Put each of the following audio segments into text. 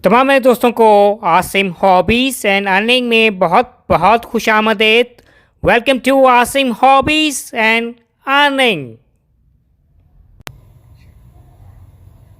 तमाम मेरे दोस्तों को आसिम हॉबीज़ एंड अर्निंग में बहुत बहुत खुश आमदेद। Welcome to Asim hobbies and earning.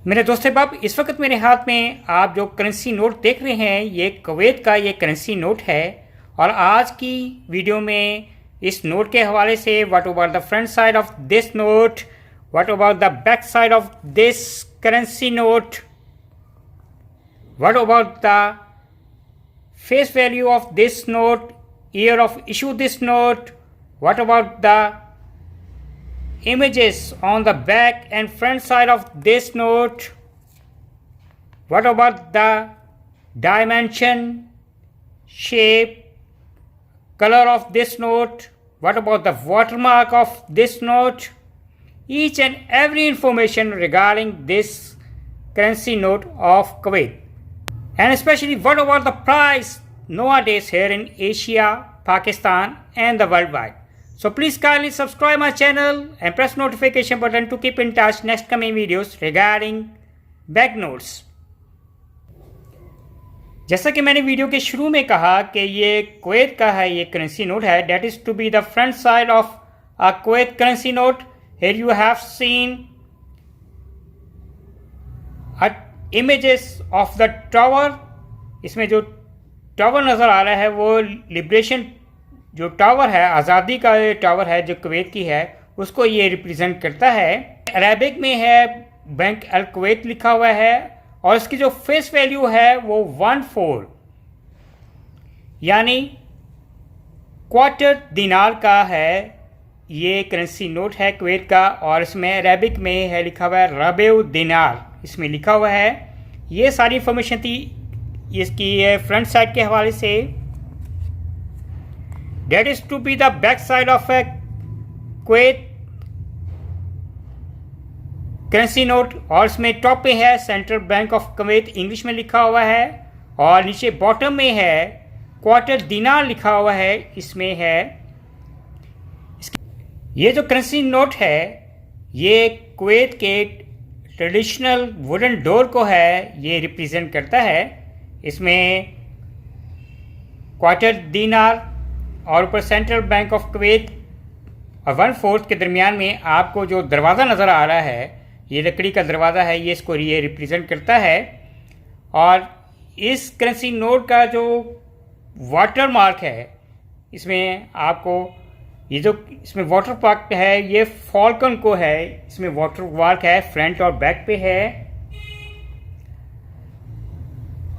मेरे दोस्त अहबाब, इस वक्त मेरे हाथ में आप जो करेंसी नोट देख रहे हैं ये कुवैत का ये करेंसी नोट है। और आज की वीडियो में इस नोट के हवाले से what about the front side of this note, what about the back side of this currency note, what about the face value of this note, year of issue this note, what about the images on the back and front side of this note, what about the dimension, shape, color of this note, what about the watermark of this note, each and every information regarding this currency note of Kuwait. And especially what about the price nowadays here in Asia, Pakistan and the worldwide. So please kindly subscribe my channel and press notification button to keep in touch next coming videos regarding banknotes. जैसा कि मैंने video के शुरू में कहा कि ये Kuwait का है ये करेंसी नोट है, that is to be the front side of a Kuwait currency note. Here you have seen a images of the tower. इसमें जो टावर नज़र आ रहा है वो लिबरेशन जो टावर है, आज़ादी का टावर है जो कुवैत की है, उसको ये रिप्रेजेंट करता है। अरबिक में है बैंक अल कुवैत लिखा हुआ है और इसकी जो फेस वैल्यू है वो 1/4 यानी क्वार्टर दिनार का है। ये करेंसी नोट है कुवैत का और इसमें अरबिक में है लिखा हुआ है रबेउ दिनार, इसमें लिखा हुआ है। ये सारी इंफॉर्मेशन थी इसकी फ्रंट साइड के हवाले से। That is to be the back side of a Kuwait currency note और इसमें टॉप पे है central bank of Kuwait English में लिखा हुआ है और नीचे बॉटम में है क्वार्टर दिनार लिखा हुआ है, इसमें है। ये जो करेंसी नोट है ये कुवैत के ट्रेडिशनल वुडन डोर को है ये रिप्रेजेंट करता है। इसमें क्वार्टर दिनार और ऊपर सेंट्रल बैंक ऑफ कुवैत और 1/4 के दरमियान में आपको जो दरवाज़ा नज़र आ रहा है ये लकड़ी का दरवाज़ा है, ये इसको ये रिप्रेजेंट करता है। और इस करेंसी नोट का जो वाटर मार्क है इसमें आपको ये जो इसमें वाटर मार्क है ये फॉल्कन को है, इसमें वाटर मार्क है फ्रंट और बैक पे है।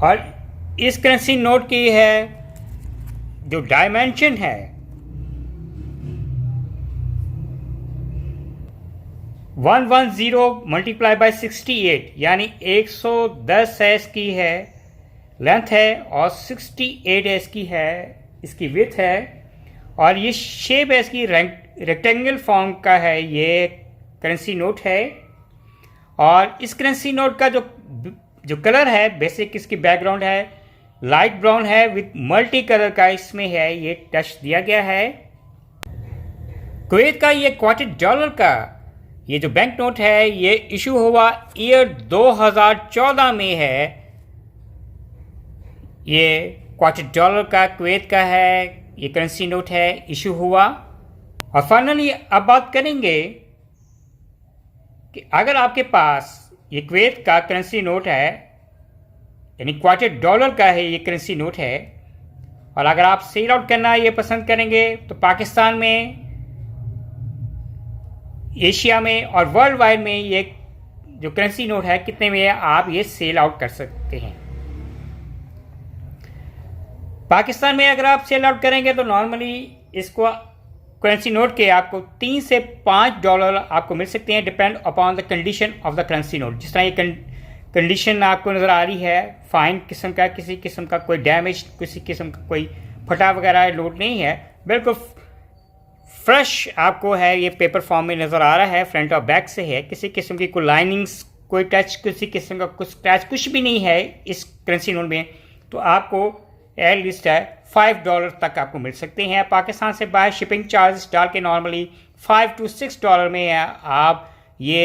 और इस करेंसी नोट की है जो डायमेंशन है 110 मल्टीप्लाई बाय 68 यानी 110 है इसकी है लेंथ है और 68 है इसकी है इसकी विड्थ है। और ये शेप है इसकी रेक्टेंगल फॉर्म का है ये करेंसी नोट है। और इस करेंसी नोट का जो कलर है बेसिक इसकी बैकग्राउंड है लाइट ब्राउन है विथ मल्टी कलर का इसमें है ये टच दिया गया है। कुवैत का ये क्वार्टर डॉलर का ये जो बैंक नोट है ये इशू हुआ ईयर 2014 में है। ये क्वार्टर डॉलर का कुवैत का है ये करेंसी नोट है इशू हुआ। और फाइनली अब बात करेंगे कि अगर आपके पास ये कुवैत का करेंसी नोट है यानी क्वार्टर डॉलर का है ये करेंसी नोट है और अगर आप सेल आउट करना ये पसंद करेंगे तो पाकिस्तान में, एशिया में और वर्ल्ड वाइड में ये जो करेंसी नोट है कितने में आप ये सेल आउट कर सकते हैं। पाकिस्तान में अगर आप सेल आउट करेंगे तो नॉर्मली इसको करेंसी नोट के आपको $3 से $5 आपको मिल सकते हैं depend upon the condition of the currency note. जिस तरह ये कंडीशन आपको नज़र आ रही है फाइन किस्म का, किसी किस्म का कोई डैमेज, किसी किस्म का कोई फटा वगैरह लोड नहीं है, बिल्कुल फ्रेश आपको है ये पेपर फॉर्म में नज़र आ रहा है, फ्रंट और बैक से है। किसी किस्म की कोई लाइनिंग्स, कोई टच, किसी किस्म का कुछ स्क्रैच कुछ भी नहीं है इस करेंसी नोट में। तो आपको एयर लिस्ट है $5 तक आपको मिल सकते हैं। पाकिस्तान से बाहर शिपिंग चार्जेस डाल के नॉर्मली $5 to $6 में आप ये